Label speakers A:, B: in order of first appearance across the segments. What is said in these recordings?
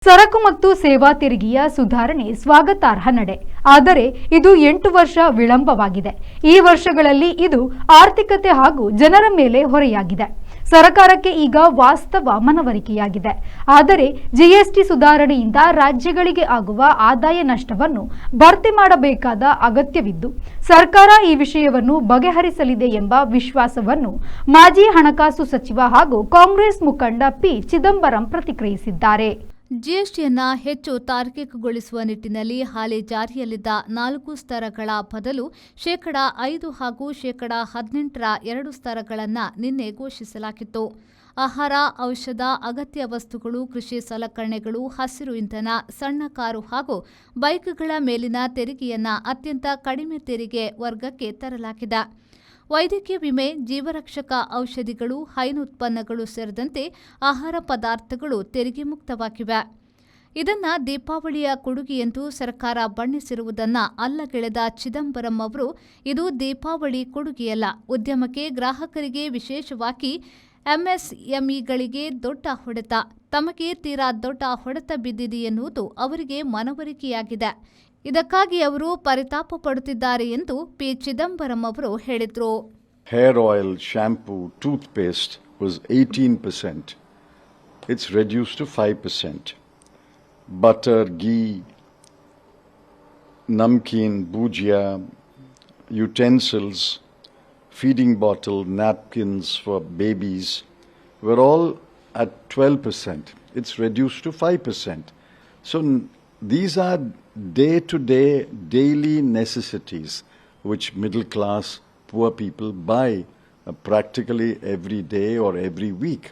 A: ಸರಕು ಮತ್ತು ಸೇವಾ ತೆರಿಗೆಯ ಸುಧಾರಣೆ ಸ್ವಾಗತಾರ್ಹ ನಡೆ. ಆದರೆ ಇದು 8 ವರ್ಷ ವಿಳಂಬವಾಗಿದೆ. ಈ ವರ್ಷಗಳಲ್ಲಿ ಇದು ಆರ್ಥಿಕತೆ ಹಾಗೂ ಜನರ ಮೇಲೆ ಹೊರೆಯಾಗಿದೆ. ಸರ್ಕಾರಕ್ಕೆ ಈಗ ವಾಸ್ತವ ಮನವರಿಕೆಯಾಗಿದೆ. ಆದರೆ ಜಿಎಸ್ಟಿ ಸುಧಾರಣೆಯಿಂದ ರಾಜ್ಯಗಳಿಗೆ ಆಗುವ ಆದಾಯ ನಷ್ಟವನ್ನು ಭರ್ತಿ ಮಾಡಬೇಕಾದ ಅಗತ್ಯವಿದ್ದು ಸರ್ಕಾರ ಈ ವಿಷಯವನ್ನು ಬಗೆಹರಿಸಲಿದೆ ಎಂಬ ವಿಶ್ವಾಸವನ್ನು ಮಾಜಿ ಹಣಕಾಸು ಸಚಿವ ಹಾಗೂ ಕಾಂಗ್ರೆಸ್ ಮುಖಂಡ ಪಿ ಚಿದಂಬರಂ ಪ್ರತಿಕ್ರಿಯಿಸಿದ್ದಾರೆ.
B: ಜಿಎಸ್ಟಿಯನ್ನು ಹೆಚ್ಚು ತಾರ್ಕಿಕಗೊಳಿಸುವ ನಿಟ್ಟಿನಲ್ಲಿ ಹಾಲಿ ಜಾರಿಯಲ್ಲಿದ್ದ 4 ಸ್ತರಗಳ ಬದಲು ಶೇಕಡಾ 5 ಹಾಗೂ ಶೇಕಡಾ 18ರ 2 ಸ್ತರಗಳನ್ನು ನಿನ್ನೆ ಘೋಷಿಸಲಾಗಿತ್ತು. ಆಹಾರ, ಔಷಧ, ಅಗತ್ಯ ವಸ್ತುಗಳು, ಕೃಷಿ ಸಲಕರಣೆಗಳು, ಹಸಿರು ಇಂಧನ, ಸಣ್ಣ ಕಾರು ಹಾಗೂ ಬೈಕ್ಗಳ ಮೇಲಿನ ತೆರಿಗೆಯನ್ನು ಅತ್ಯಂತ ಕಡಿಮೆ ತೆರಿಗೆ ವರ್ಗಕ್ಕೆ ತರಲಾಗಿದೆ. ವೈದ್ಯಕೀಯ ವಿಮೆ, ಜೀವರಕ್ಷಕ ಔಷಧಿಗಳು, ಹೈನುತ್ಪನ್ನಗಳು ಸೇರಿದಂತೆ ಆಹಾರ ಪದಾರ್ಥಗಳು ತೆರಿಗೆ ಮುಕ್ತವಾಗಿವೆ. ಇದನ್ನು ದೀಪಾವಳಿಯ ಕೊಡುಗೆ ಎಂದು ಸರ್ಕಾರ ಬಣ್ಣಿಸಿರುವುದನ್ನು ಅಲ್ಲಗೆಳೆದ ಚಿದಂಬರಂ ಅವರು, ಇದು ದೀಪಾವಳಿ ಕೊಡುಗೆಯಲ್ಲ, ಉದ್ಯಮಕ್ಕೆ, ಗ್ರಾಹಕರಿಗೆ, ವಿಶೇಷವಾಗಿ ಎಂಎಸ್ಎಂಇಗಳಿಗೆ ದೊಡ್ಡ ಹೊಡೆತ. ತಮಗೆ ತೀರಾ ದೊಡ್ಡ ಹೊಡೆತ ಬಿದ್ದಿದೆ ಎನ್ನುವುದು ಅವರಿಗೆ ಮನವರಿಕೆಯಾಗಿದೆ. ಇದಕ್ಕಾಗಿ ಅವರು ಪರಿತಾಪ ಪಡುತ್ತಿದ್ದಾರೆ ಎಂದು ಪಿ ಚಿದಂಬರಂ ಅವರು ಹೇಳಿದರು.
C: Hair oil, shampoo, toothpaste was 18%. It's reduced to 5%. Butter, ghee, namkeen, bhujia, utensils, feeding bottle, napkins for babies were all at 12%. It's reduced to 5%. So these are day-to-day, daily necessities which middle class, poor people buy practically every day or every week.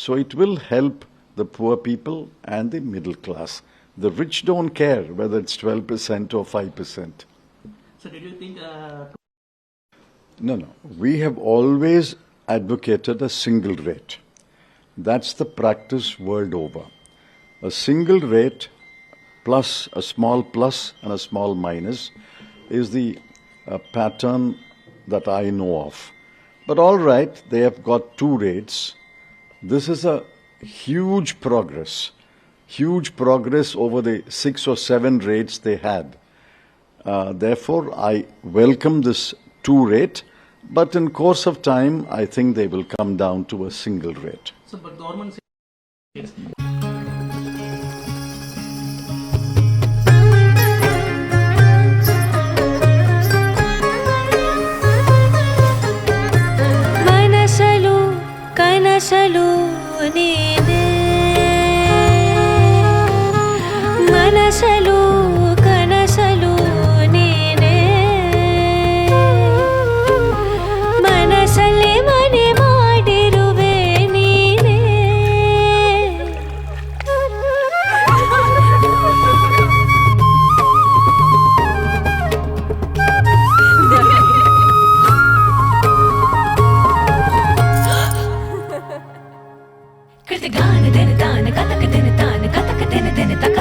C: So it will help the poor people and the middle class. The rich don't care whether it's 12% or 5%.
D: So did you think...
C: No. We have always advocated a single rate. That's the practice world over. A single rate plus a small plus and a small minus is the pattern that I know of. But all right, they have got 2 rates. This is a huge progress over the 6 or 7 rates they had. Therefore, I welcome this 2 rate, but in course of time, I think they will come down to a single rate.
D: So, but government says...
E: ಕನಸಲು ನೀನೇ ಮನಸಲು ಕನಸಲು ನೀನೇ ಮನಸಲ್ಲಿ ಮನೆ ಮಾಡಿರುವೆ ನೀನೇ ಕೃತಗಾನ ದನ ತಾನ ಕತಕ ದನ ತಾನ ಕತಕ ದನ ದನ ತಕ